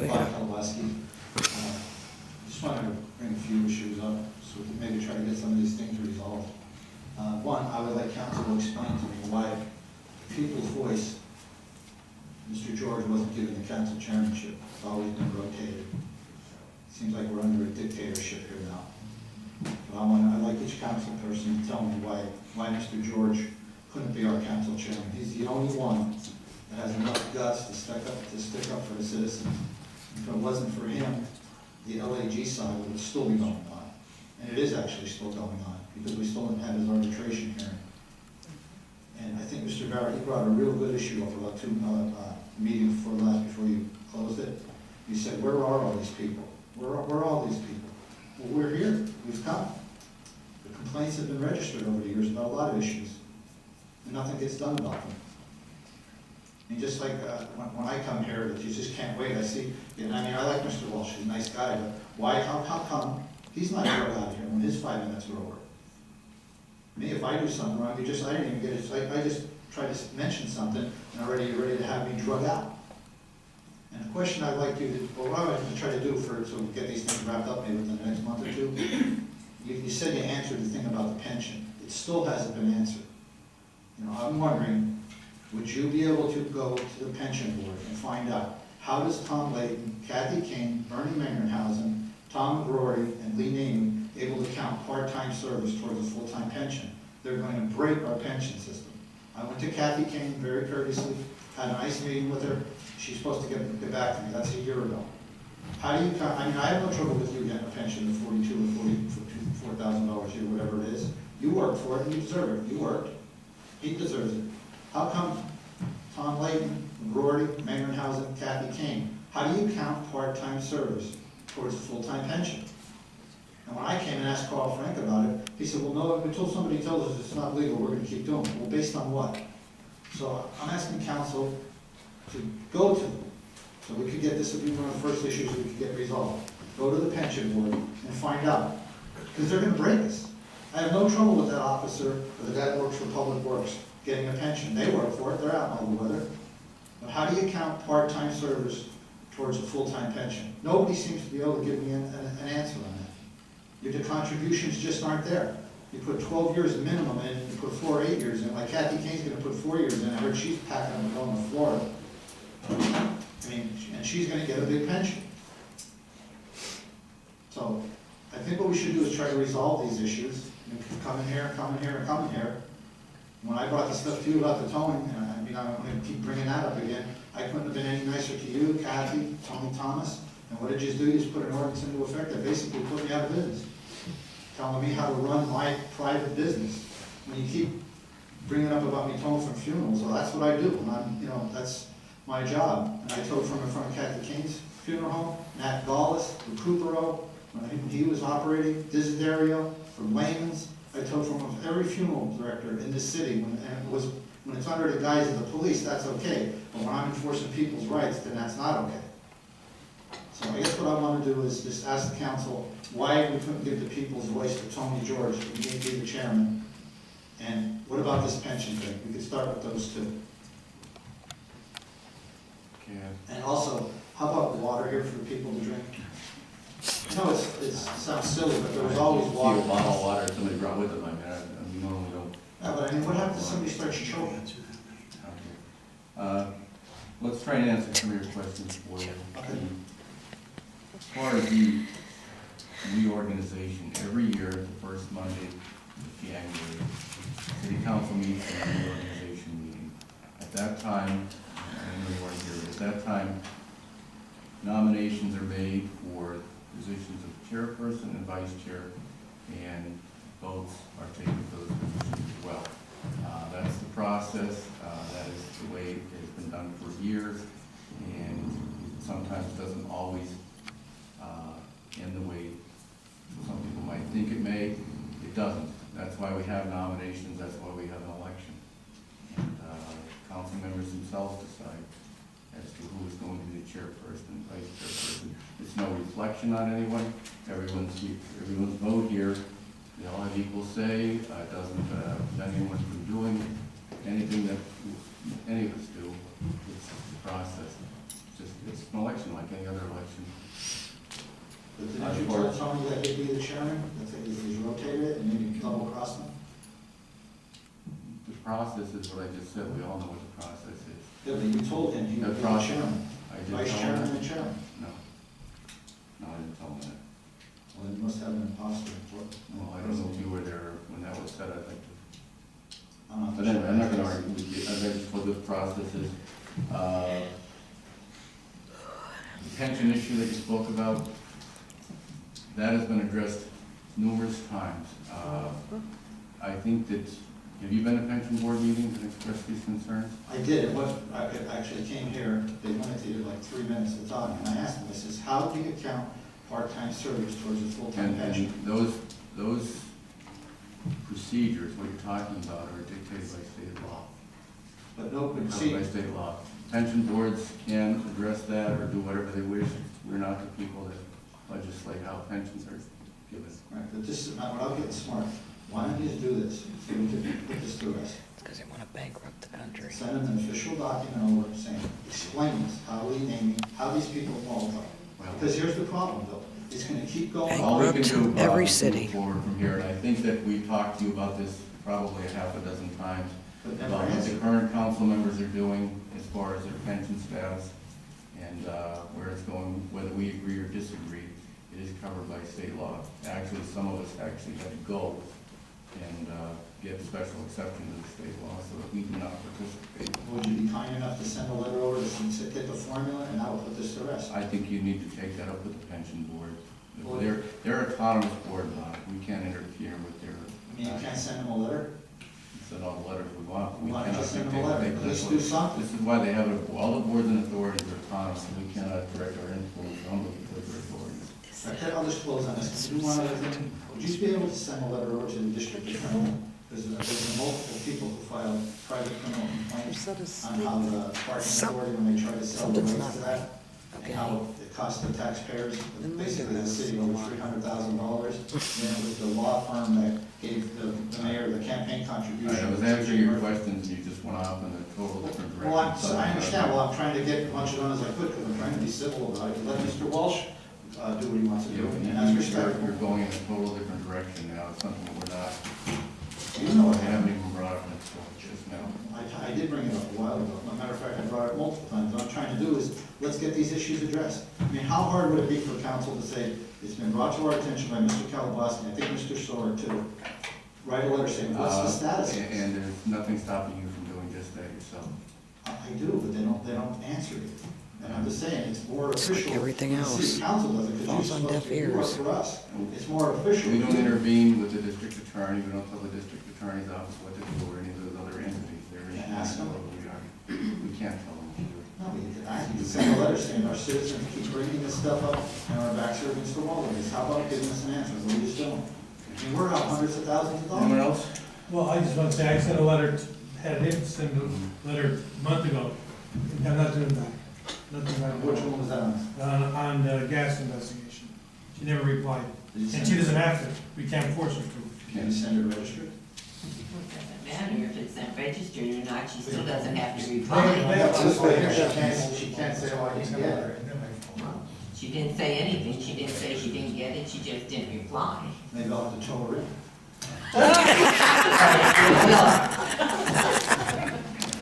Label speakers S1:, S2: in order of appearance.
S1: Kadluboski. Just wanted to bring a few issues up so we can maybe try to get some of these things resolved. One, I would like council to explain to me why the people's voice, Mr. George wasn't given the council chairmanship. It's always been rotated. Seems like we're under a dictatorship here now. So I'd like each council person to tell me why Mr. George couldn't be our council chairman. He's the only one that has enough guts to stick up for the citizens. If it wasn't for him, the LAG side would still be going on. And it is actually still going on because we still didn't have his arbitration hearing. And I think Mr. Barre, he brought a real good issue up about two meetings before you closed it. You said, where are all these people? Where are all these people? Well, we're here. We've come. The complaints have been registered over the years about a lot of issues, and nothing gets done about them. And just like when I come here, that you just can't wait. I see, and I mean, I like Mr. Walsh. He's a nice guy, but why? How come he's not drug out of here when his 5 minutes are over? Me, if I do something wrong, I didn't even get it. I just try to mention something, and already you're ready to have me drug out. And the question I'd like you to, or what I want to try to do so we get these things wrapped up maybe within the next month or two, you said you answered the thing about the pension. It still hasn't been answered. You know, I'm wondering, would you be able to go to the pension board and find out how does Tom Layton, Kathy Kane, Bernie Mangrenhausen, Tom McGrory, and Lee Name able to count part-time service towards a full-time pension? They're going to break our pension system. I went to Kathy Kane very courteously, had a nice meeting with her. She's supposed to get back to me. That's a year ago. How do you count? I mean, I have no trouble with you getting a pension of $42,000 or $44,000 a year, whatever it is. You worked for it and you deserve it. You worked. He deserves it. How come Tom Layton, McGrory, Mangrenhausen, Kathy Kane, how do you count part-time service towards a full-time pension? And when I came and asked Carl Frank about it, he said, well, no, until somebody tells us it's not legal, we're going to keep doing it. Well, based on what? So I'm asking council to go to them, so we could get this, would be one of the first issues we could get resolved. Go to the pension board and find out, because they're going to break us. I have no trouble with that officer or the guy that works for Public Works getting a pension. They work for it, they're out in all the weather. But how do you count part-time service towards a full-time pension? Nobody seems to be able to give me an answer on that. The contributions just aren't there. You put 12 years minimum in, you put 4 or 8 years in, like Kathy Kane's going to put 4 years in. I heard she's packing up and going to Florida. I mean, and she's going to get a big pension. So I think what we should do is try to resolve these issues. You can come in here, come in here, and come in here. When I brought the stuff to you about the towing, I mean, I'm going to keep bringing that up again. I couldn't have been any nicer to you, Kathy, Tony Thomas. And what did you do? You just put an ordinance into effect that basically put me out of business, telling me how to run my private business. When you keep bringing up about me towing from funerals, well, that's what I do. And I'm, you know, that's my job. And I towed from in front of Kathy Kane's funeral home, Nat Gaulis, Recupero, when he was operating, Desiderio, from Layman's. I towed from every funeral director in this city. When it's under the guise of the police, that's okay. But when I'm enforcing people's rights, then that's not okay. So I guess what I want to do is just ask the council why we couldn't give the people's voice to Tony George, we can't be the chairman, and what about this pension thing? We could start with those two.
S2: Okay.
S1: And also, how about water here for people to drink? I know it sounds silly, but there was always water.
S2: See a bottle of water somebody brought with them, I mean, we normally don't.
S1: Yeah, but I mean, what happens if somebody starts choking?
S2: Okay. Let's try and answer some of your questions for you.
S1: Okay.
S2: As far as the reorganization, every year, the first Monday of January, City Council meets in a reorganization meeting. At that time, I know you weren't here, but at that time, nominations are made for positions of chairperson and vice chair, and votes are taken for those positions as well. That's the process. That is the way it has been done for years, and sometimes doesn't always end the way some people might think it may. It doesn't. That's why we have nominations. That's why we have an election. And council members themselves decide as to who is going to be the chairperson and vice chairperson. It's no reflection on anyone. Everyone's vote here, they all have equal say. It doesn't prevent anyone from doing anything that any of us do. It's the process. Just It's an election like any other election.
S1: But didn't you tell Tony that he'd be the chairman, that he's rotated it, and maybe double cross him?
S2: The process is what I just said, we all know what the process is.
S1: Yeah, but you told him he
S2: The
S1: would be the
S2: process-
S1: chairman,
S2: I did
S1: vice
S2: tell
S1: chairman
S2: him
S1: and chairman.
S2: No. No, I didn't tell him that.
S1: Well, then you must have an imposter.
S2: Well, I don't know if you were there when that was said, I'd like to.
S1: I'm not
S2: But anyway, I'm not gonna
S1: sure.
S2: argue with you, I've been for this process is, the pension issue that you spoke about, that has been addressed numerous times. I think that, have you been to pension board meetings and expressed these concerns?
S1: I did, I actually came here, they limited like 3 minutes to talk, and I asked them, I says, how do you count part-time service towards a full-time pension?
S2: And those procedures, what you're talking about, are dictated by state law.
S1: But no, but
S2: Covered
S1: see,
S2: by state law. Pension boards can address that or do whatever they wish. We're not the people that legislate how pensions are given.
S1: right, but this is not, what I'm getting smart, why don't you just do this, so we can put this to rest?
S3: Because they want to bankrupt the country.
S1: Send them an official document over saying, explain this, how are we naming, how these people qualify?
S2: Well,
S1: Because here's the problem, though, it's gonna keep going
S2: all we
S1: on.
S2: can do,
S3: Bankrupt every
S2: is
S3: city.
S2: move forward from here. And I think that we've talked to you about this probably a half a dozen times,
S1: But never
S2: about what the
S1: answered.
S2: current council members are doing as far as their pension status and where it's going, whether we agree or disagree. It is covered by state law. Actually, some of us actually had to go and get special exception to the state law so that we do not participate.
S1: Would you be kind enough to send a letter over to get the formula, and I will put this to rest?
S2: I think you need to take that up with the pension board.
S1: Well-
S2: They're autonomous board now. We can't interfere with their.
S1: I mean, you can't send them a letter?
S2: Send all the letters we want. We
S1: Why don't you
S2: cannot
S1: send them a
S2: dictate-
S1: letter?
S2: they-
S1: Let's
S2: that's
S1: do
S2: what-
S1: something.
S2: This is why they have it, all the boards and authorities are autonomous, and we cannot direct our influence on the authorities.
S1: Okay, I'll just close on this. Do one other thing. Would you be able to send a letter over to the district attorney? There's multiple people who filed private criminal complaints on how the parking authority, when they tried to sell the
S3: Something's
S1: rights to
S3: not
S1: that, and how it cost the taxpayers, basically the city, over $300,000. Then it was the law firm that gave the mayor the campaign
S2: All
S1: contribution.
S2: right, I was answering your questions, and you just went off in a total different direction.
S1: Well, I understand, well, I'm trying to get as much done as I could, because I'm trying to be civil about it. Let Mr. Walsh do what he wants to do, and that's respectful.
S2: You're going in a total different direction now, it's something that we're not,
S1: You know what
S2: we
S1: happened.
S2: haven't even brought up until just now.
S1: I did bring it up a while ago. As a matter of fact, I brought it multiple times. What I'm trying to do is, let's get these issues addressed. I mean, how hard would it be for council to say, it's been brought to our attention by Mr. Kadluboski, I think Mr. Soler too, write a letter saying, what's the status of this?
S2: And there's nothing stopping you from doing just that yourself.
S1: I do, but they don't answer it. And I'm just saying, it's more
S3: It's like
S1: official.
S3: everything
S1: when the
S3: else.
S1: city council does it, because
S3: Falls
S1: you're
S3: on
S1: supposed
S3: deaf
S1: to do it
S3: ears.
S1: for us. It's more official.
S2: We don't intervene with the district attorney, we don't tell the district attorney's office what to do or any of those other entities. They're in
S1: And ask them.
S2: we are. We can't tell them what to do.
S1: No, I can send a letter saying our citizens keep bringing this stuff up and our backs are against the wall with this. How about giving us an answer? What are you just doing? I mean, we're out hundreds of thousands of
S2: Anyone
S1: dollars.
S2: else?
S4: Well, I just want to say, I sent a letter, had him send a letter a month ago, and I'm not doing that. Nothing back.
S1: Which one was that on?
S4: On the gas investigation. She never replied.
S1: Did you
S4: And
S1: send
S4: she
S1: it?
S4: doesn't have to. We can't force her to.
S1: Can you send it registered?
S5: It doesn't matter if it's not registered or not, she still doesn't have to
S4: They
S5: reply.
S4: have
S1: This way here, she can't say, oh, I didn't get it.
S5: She didn't say anything, she didn't say she didn't get it, she just didn't reply.
S1: Maybe I'll have to tow her in.
S5: Well,